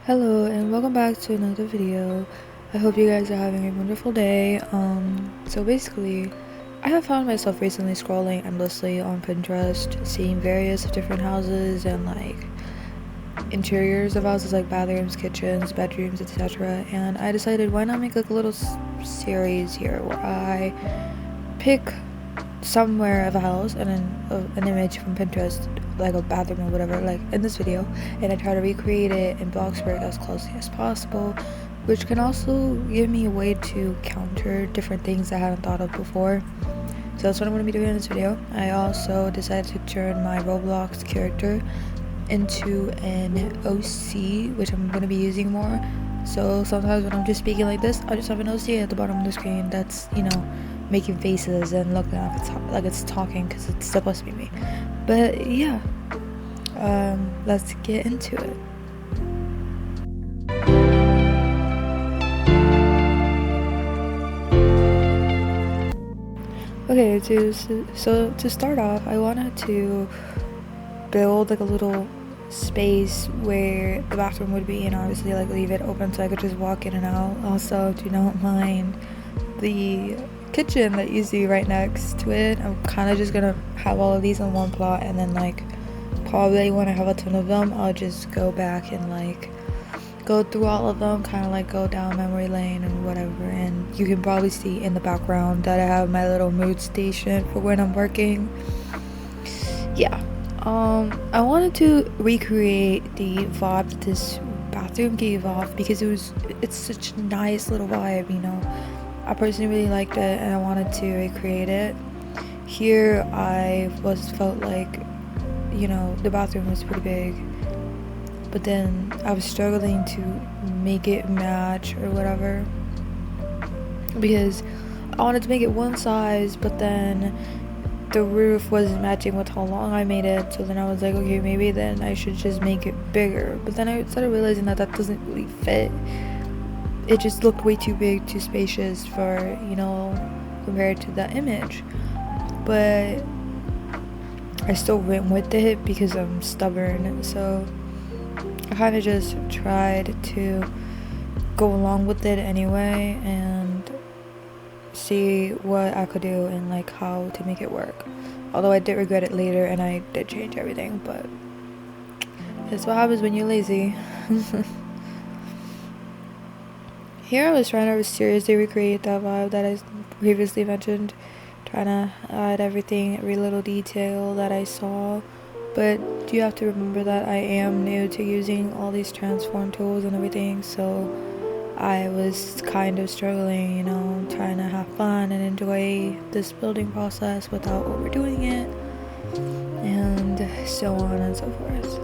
Hello and welcome back to another video. I hope you guys are having a wonderful day. So basically, I have found myself recently scrolling endlessly on Pinterest, seeing various different houses and like interiors of houses like bathrooms, kitchens, bedrooms, etc. And I decided why not make like a little series here where I pick somewhere of a house and then an image from Pinterest, like a bathroom or whatever, like in this video, and I try to recreate it in Bloxburg as closely as possible, which can also give me a way to counter different things I haven't thought of before. So that's what I'm going to be doing in this video. I also decided to turn my Roblox character into an OC, which I'm going to be using more. So sometimes when I'm just speaking like this, I just have an OC at the bottom of the screen that's, making faces and looking like it's talking because it's supposed to be me. But yeah, let's get into it. Okay, to start off, I wanted to build like a little space where the bathroom would be, and obviously like leave it open so I could just walk in and out. Also, do not mind the kitchen that you see right next to it. I'm kind of just gonna have all of these on one plot, and then like probably when I have a ton of them, I'll just go back and like go through all of them, kind of like go down memory lane and whatever. And you can probably see in the background that I have my little mood station for when I'm working. Yeah, I wanted to recreate the vibe that this bathroom gave off because it's such a nice little vibe, I personally really liked it and I wanted to recreate it. Here I felt like, the bathroom was pretty big, but then I was struggling to make it match or whatever because I wanted to make it one size, but then the roof wasn't matching with how long I made it. So then I was like, okay, maybe then I should just make it bigger. But then I started realizing that doesn't really fit. It just looked way too big, too spacious for, compared to the image. But I still went with it because I'm stubborn. So I kind of just tried to go along with it anyway and see what I could do and like how to make it work. Although I did regret it later and I did change everything, but that's what happens when you're lazy. Here I was trying to seriously recreate that vibe that I previously mentioned, trying to add every little detail that I saw. But you have to remember that I am new to using all these transform tools and everything, so I was kind of struggling, trying to have fun and enjoy this building process without overdoing it, and so on and so forth.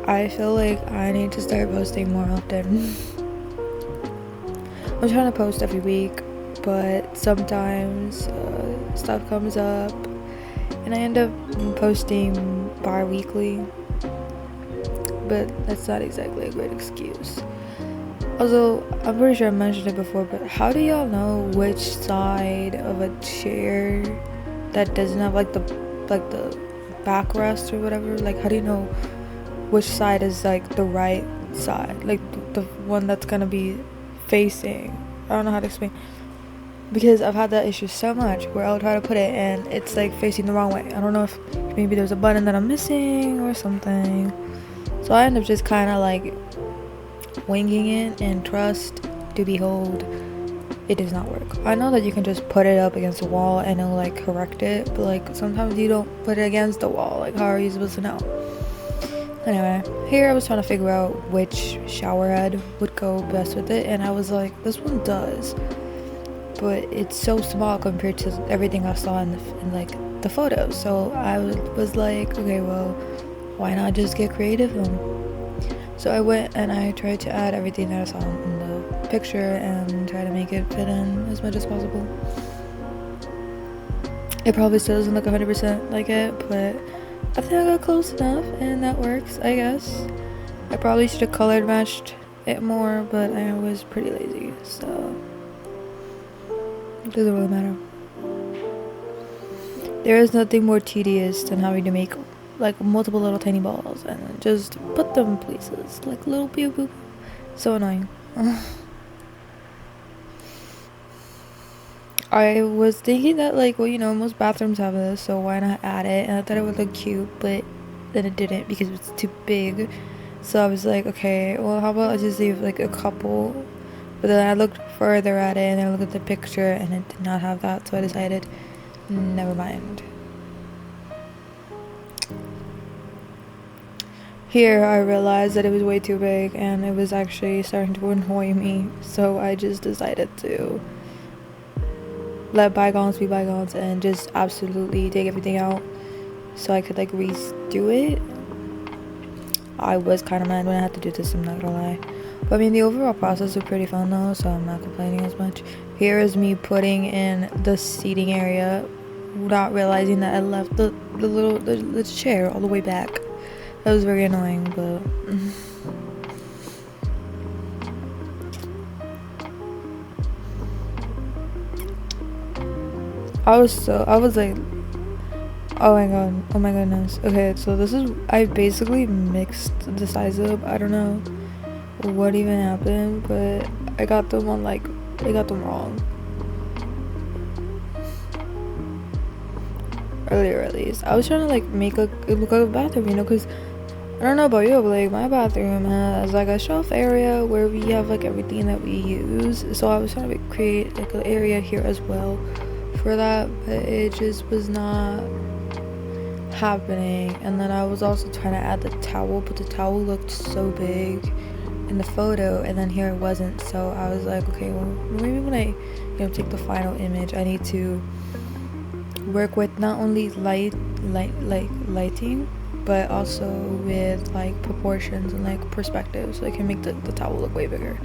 I feel like I need to start posting more often. I'm trying to post every week, but sometimes stuff comes up and I end up posting bi-weekly, but that's not exactly a great excuse. Also, I'm pretty sure I mentioned it before, but how do y'all know which side of a chair that doesn't have like the backrest or whatever? Like, how do you know which side is like the right side, like the one that's gonna be facing? I don't know how to explain, because I've had that issue so much where I'll try to put it and it's like facing the wrong way. I don't know if maybe there's a button that I'm missing or something, so I end up just kind of like winging it, and trust to behold, it does not work. I know that you can just put it up against the wall and it'll like correct it, but like sometimes you don't put it against the wall. Like, how are you supposed to know? Anyway, here I was trying to figure out which shower head would go best with it, and I was like, this one does, but it's so small compared to everything I saw in like the photos. So I was like, okay, well, why not just get creative? So I went and I tried to add everything that I saw in the picture and try to make it fit in as much as possible. It probably still doesn't look 100% like it, but I think I got close enough and that works, I guess. I probably should have colored matched it more, but I was pretty lazy, so it doesn't really matter. There is nothing more tedious than having to make like multiple little tiny balls and just put them places like little pew pew. So annoying. I was thinking that, like, well, you know, most bathrooms have this, so why not add it? And I thought it would look cute, but then it didn't because it was too big. So I was like, okay, well, how about I just leave like a couple? But then I looked further at it and then I looked at the picture and it did not have that, so I decided, never mind. Here I realized that it was way too big and it was actually starting to annoy me, so I just decided to let bygones be bygones and just absolutely take everything out so I could like redo it. I was kind of mad when I had to do this, I'm not gonna lie. But I mean, the overall process was pretty fun though, so I'm not complaining as much. Here is me putting in the seating area, not realizing that I left the chair all the way back. That was very annoying, but I was like, oh my god, oh my goodness. Okay, so this is, I basically mixed the size up. I don't know what even happened, but I got them on like, I got them wrong. Earlier at least. I was trying to like make it look like a bathroom, you know, because I don't know about you, but like my bathroom has like a shelf area where we have like everything that we use. So I was trying to create like an area here as well for that, but it just was not happening. And then I was also trying to add the towel, but the towel looked so big in the photo and then here it wasn't. So I was like, okay, well maybe when I take the final image, I need to work with not only lighting, but also with like proportions and like perspective, so I can make the towel look way bigger.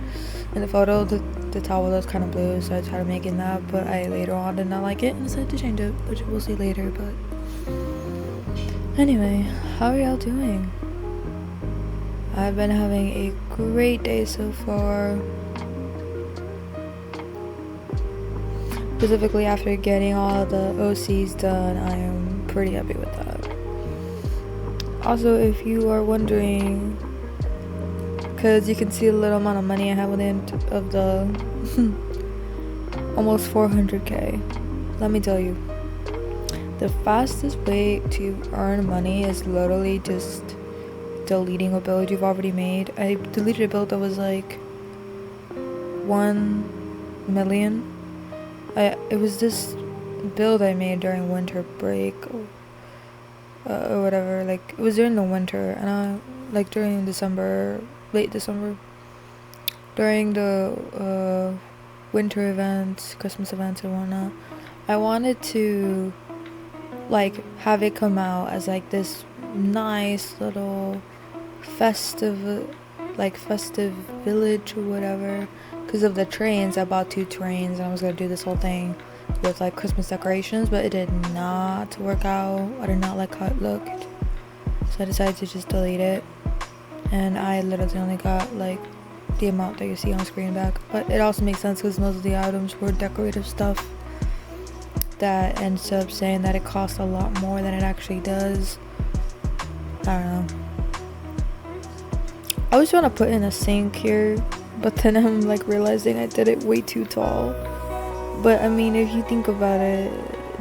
In the photo, the towel was kind of blue, so I tried making that, but I later on did not like it and decided to change it, which we'll see later. But anyway, how are y'all doing? I've been having a great day so far. Specifically after getting all the OCs done, I am pretty happy with that. Also, if you are wondering, because you can see the little amount of money I have at the end of the almost 400k, let me tell you, the fastest way to earn money is literally just deleting a build you've already made. I deleted a build that was like 1 million. It was this build I made during winter break or whatever. Like it was during the winter, and like during December, late December, during the winter events, Christmas events and whatnot. I wanted to like have it come out as like this nice little festive village or whatever. Because of the trains, I bought 2 trains and I was gonna do this whole thing with like Christmas decorations, but it did not work out. I did not like how it looked, so I decided to just delete it, and I literally only got like the amount that you see on screen back. But it also makes sense because most of the items were decorative stuff that ends up saying that it costs a lot more than it actually does. I don't know. I was trying to put in a sink here, but then I'm like realizing I did it way too tall. But I mean, if you think about it,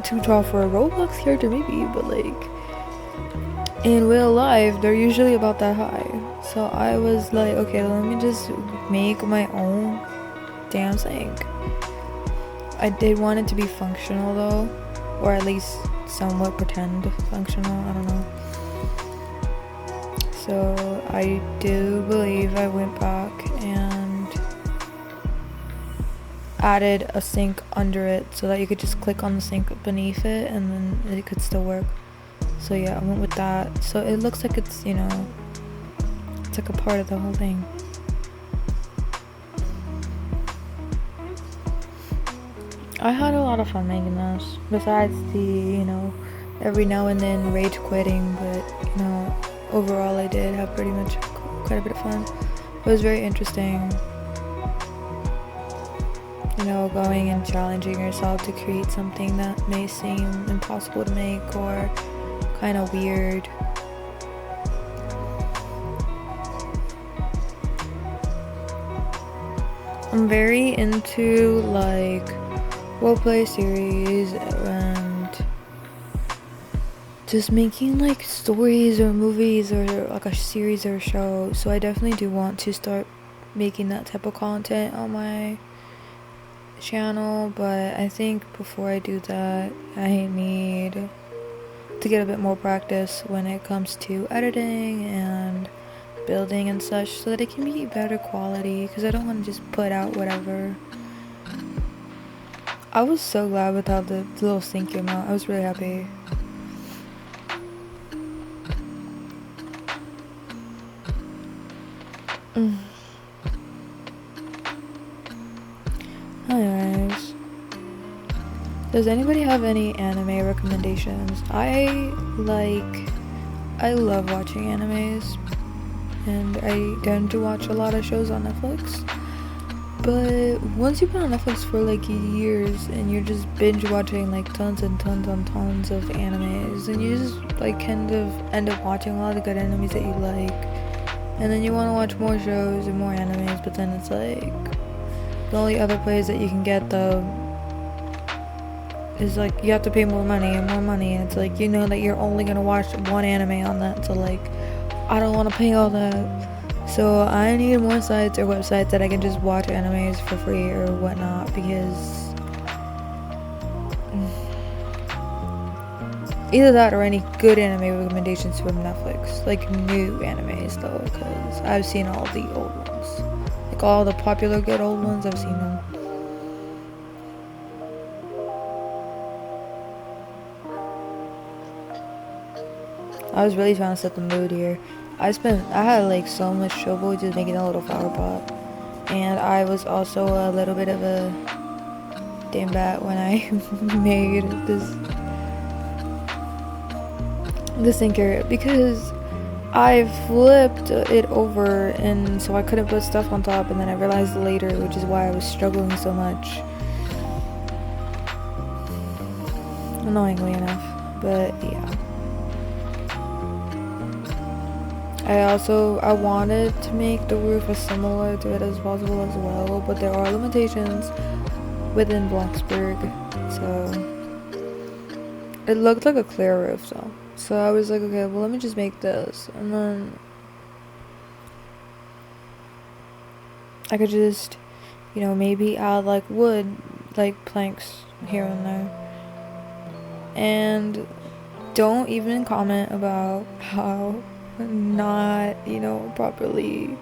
too tall for a Roblox character maybe, but like in real life they're usually about that high. So I was like, okay, let me just make my own damn sink. I did want it to be functional though, or at least somewhat pretend functional, I don't know. So I do believe I went back and added a sink under it so that you could just click on the sink beneath it and then it could still work. So yeah, I went with that. So it looks like it's, it's like a part of the whole thing. I had a lot of fun making this, besides the, every now and then rage quitting, but, overall I did have pretty much quite a bit of fun. It was very interesting, going and challenging yourself to create something that may seem impossible to make or kind of weird, I'm very into like roleplay series and just making like stories or movies or like a series or a show. So I definitely do want to start making that type of content on my channel, but I think before I do that, I need to get a bit more practice when it comes to editing and building and such, so that it can be better quality, because I don't want to just put out whatever. I was so glad with how the little sync came out. I was really happy. Anyways, does anybody have any anime recommendations? I love watching animes, and I tend to watch a lot of shows on Netflix. But once you've been on Netflix for like years and you're just binge watching like tons and tons and tons of animes, and you just like kind of end up watching a lot of good animes that you like, and then you want to watch more shows and more animes, but then it's like the only other place that you can get them is like you have to pay more money, and it's like, you know, that you're only gonna watch one anime on that, so like I don't want to pay all that. So I need more sites or websites that I can just watch animes for free or whatnot, because either that or any good anime recommendations from Netflix, like new animes though, because I've seen all the old ones, like all the popular good old ones. I've seen them. I was really trying to set the mood here. I had like so much trouble just making a little flower pot, and I was also a little bit of a dingbat when I made this sinker, because I flipped it over, and so I couldn't put stuff on top, and then I realized later, which is why I was struggling so much, annoyingly enough. But yeah, I wanted to make the roof as similar to it as possible as well, but there are limitations within Bloxburg, so it looked like a clear roof though. So I was like, okay, well, let me just make this, and then I could just, you know, maybe add like wood, like planks here and there. And don't even comment about how not, you know, properly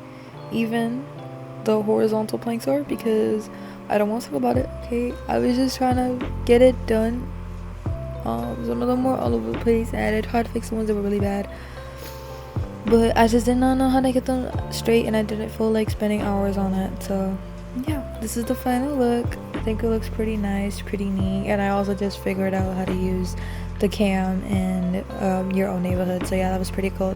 even the horizontal planks are, because I don't want to talk about it, okay? I was just trying to get it done. Some of them were all over the place, and I tried to fix the ones that were really bad, but I just did not know how to get them straight, and I didn't feel like spending hours on it. So yeah, this is the final look. I think it looks pretty nice, pretty neat, and I also just figured out how to use the cam in your own neighborhood, so yeah, that was pretty cool.